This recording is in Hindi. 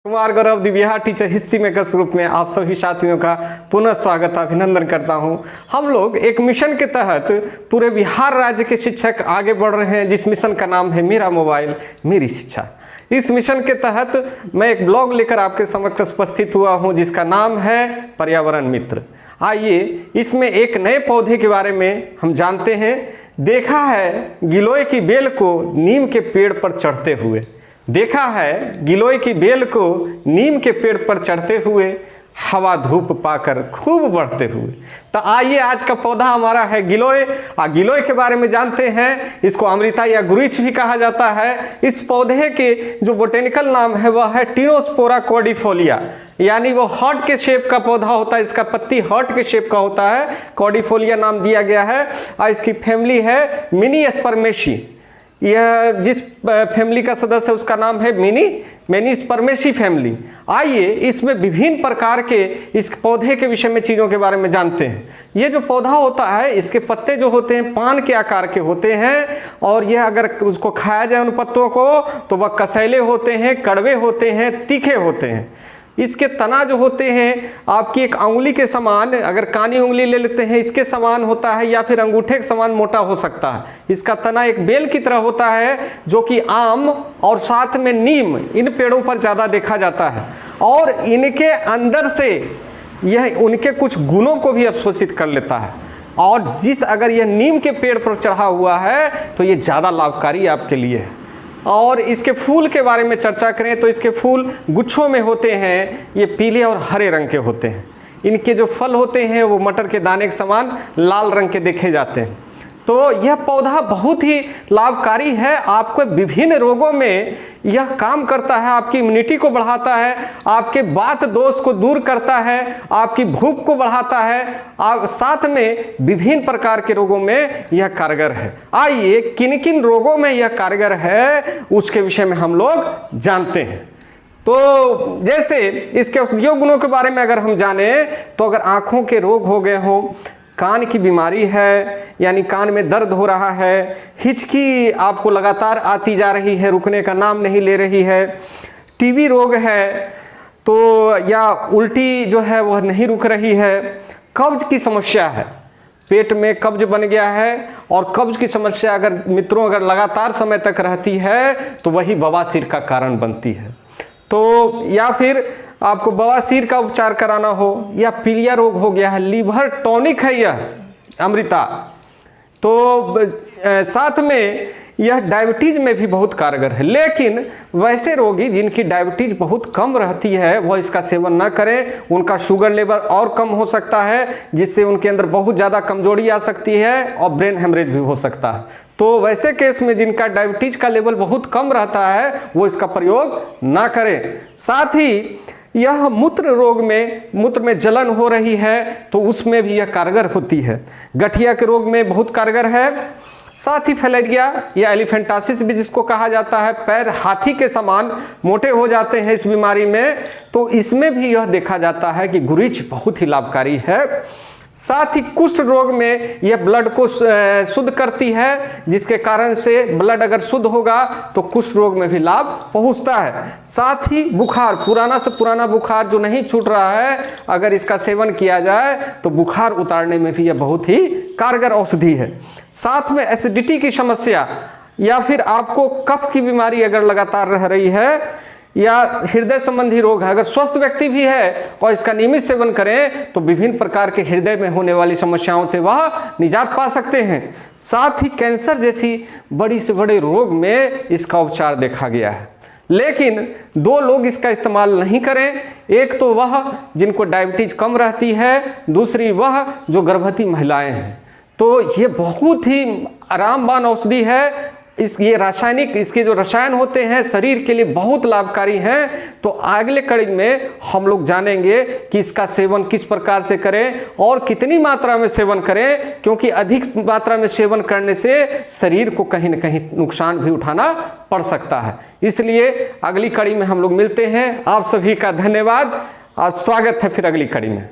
Kumar Gaurav Divya teacher history makers group में आप सभी साथियों का पुनः स्वागत अभिनंदन करता हूं। हम लोग एक मिशन के तहत पूरे बिहार राज्य के शिक्षक आगे बढ़ रहे हैं, जिस मिशन का नाम है मेरा मोबाइल मेरी शिक्षा। इस मिशन के तहत मैं एक ब्लॉग लेकर आपके समक्ष उपस्थित हुआ हूं, जिसका नाम है पर्यावरण मित्र। आइए इसमें एक नए पौधे के बारे में हम जानते हैं। देखा है गिलोय की बेल को नीम के पेड़ पर चढ़ते हुए, देखा है गिलोय की बेल को नीम के पेड़ पर चढ़ते हुए, हवा धूप पाकर खूब बढ़ते हुए। तो आइए आज का पौधा हमारा है गिलोय। गिलोय के बारे में जानते हैं। इसको अमृता या गुरीच भी कहा जाता है। इस पौधे के जो बोटेनिकल नाम है वह है टीनोस्पोरा कॉर्डिफोलिया, यानी वो हार्ट के शेप का पौधा होता है। इसका पत्ती हार्ट के शेप का होता है, कॉर्डिफोलिया नाम दिया गया है। और इसकी फैमिली है मिनी स्पर्मेसी। यह जिस फैमिली का सदस्य है उसका नाम है मिनी स्पर्मेसी फैमिली। आइए इसमें विभिन्न प्रकार के इस पौधे के विषय में चीज़ों के बारे में जानते हैं। ये जो पौधा होता है इसके पत्ते जो होते हैं पान के आकार के होते हैं, और यह अगर उसको खाया जाए उन पत्तों को तो वह कसैले होते हैं, कड़वे होते हैं, तीखे होते हैं। इसके तना जो होते हैं आपकी एक उंगली के समान, अगर कानी उंगली ले लेते हैं इसके समान होता है, या फिर अंगूठे के समान मोटा हो सकता है। इसका तना एक बेल की तरह होता है, जो कि आम और साथ में नीम इन पेड़ों पर ज़्यादा देखा जाता है। और इनके अंदर से यह उनके कुछ गुणों को भी अवशोषित कर लेता है। और अगर यह नीम के पेड़ पर चढ़ा हुआ है तो ये ज़्यादा लाभकारी आपके लिए है। और इसके फूल के बारे में चर्चा करें तो इसके फूल गुच्छों में होते हैं, ये पीले और हरे रंग के होते हैं। इनके जो फल होते हैं वो मटर के दाने के समान लाल रंग के देखे जाते हैं। तो यह पौधा बहुत ही लाभकारी है। आपको विभिन्न रोगों में यह काम करता है, आपकी इम्यूनिटी को बढ़ाता है, आपके वात दोष को दूर करता है, आपकी भूख को बढ़ाता है, साथ में विभिन्न प्रकार के रोगों में यह कारगर है। आइए किन किन रोगों में यह कारगर है उसके विषय में हम लोग जानते हैं। तो जैसे इसके औषधीय गुणों के बारे में अगर हम जाने तो अगर आँखों के रोग हो गए हों, कान की बीमारी है यानी कान में दर्द हो रहा है, हिचकी आपको लगातार आती जा रही है, रुकने का नाम नहीं ले रही है, टीबी रोग है तो या उल्टी जो है वह नहीं रुक रही है, कब्ज की समस्या है, पेट में कब्ज बन गया है, और कब्ज की समस्या अगर लगातार समय तक रहती है तो वही बवासीर का कारण बनती है। तो या फिर आपको बवासीर का उपचार कराना हो, या पीलिया रोग हो गया है, लीवर टॉनिक है यह अमृता। तो साथ में यह डायबिटीज में भी बहुत कारगर है। लेकिन वैसे रोगी जिनकी डायबिटीज बहुत कम रहती है वह इसका सेवन ना करें, उनका शुगर लेवल और कम हो सकता है, जिससे उनके अंदर बहुत ज़्यादा कमजोरी आ सकती है और ब्रेन हेमरेज भी हो सकता है। तो वैसे केस में जिनका डायबिटीज का लेवल बहुत कम रहता है वो इसका प्रयोग ना करें। साथ ही यह मूत्र में जलन हो रही है तो उसमें भी यह कारगर होती है। गठिया के रोग में बहुत कारगर है। साथ ही फैलेरिया या एलिफेंटासिस भी जिसको कहा जाता है, पैर हाथी के समान मोटे हो जाते हैं इस बीमारी में, तो इसमें भी यह देखा जाता है कि गुरीच बहुत ही लाभकारी है। साथ ही कुष्ठ रोग में यह ब्लड को शुद्ध करती है, जिसके कारण से ब्लड अगर शुद्ध होगा तो कुष्ठ रोग में भी लाभ पहुंचता है। साथ ही बुखार, पुराना से पुराना बुखार जो नहीं छूट रहा है, अगर इसका सेवन किया जाए तो बुखार उतारने में भी यह बहुत ही कारगर औषधि है। साथ में एसिडिटी की समस्या या फिर आपको कफ की बीमारी अगर लगातार रह रही है, या हृदय संबंधी रोग है, अगर स्वस्थ व्यक्ति भी है और इसका नियमित सेवन करें तो विभिन्न प्रकार के हृदय में होने वाली समस्याओं से वह निजात पा सकते हैं। साथ ही कैंसर जैसी बड़ी से बड़े रोग में इसका उपचार देखा गया है। लेकिन दो लोग इसका इस्तेमाल नहीं करें, एक तो वह जिनको डायबिटीज कम रहती है, दूसरी वह जो गर्भवती महिलाएं हैं। तो ये बहुत ही आरामवान औषधि है। इसके जो रसायन होते हैं शरीर के लिए बहुत लाभकारी हैं। तो अगले कड़ी में हम लोग जानेंगे कि इसका सेवन किस प्रकार से करें और कितनी मात्रा में सेवन करें, क्योंकि अधिक मात्रा में सेवन करने से शरीर को कहीं न कहीं नुकसान भी उठाना पड़ सकता है। इसलिए अगली कड़ी में हम लोग मिलते हैं। आप सभी का धन्यवाद और स्वागत है फिर अगली कड़ी में।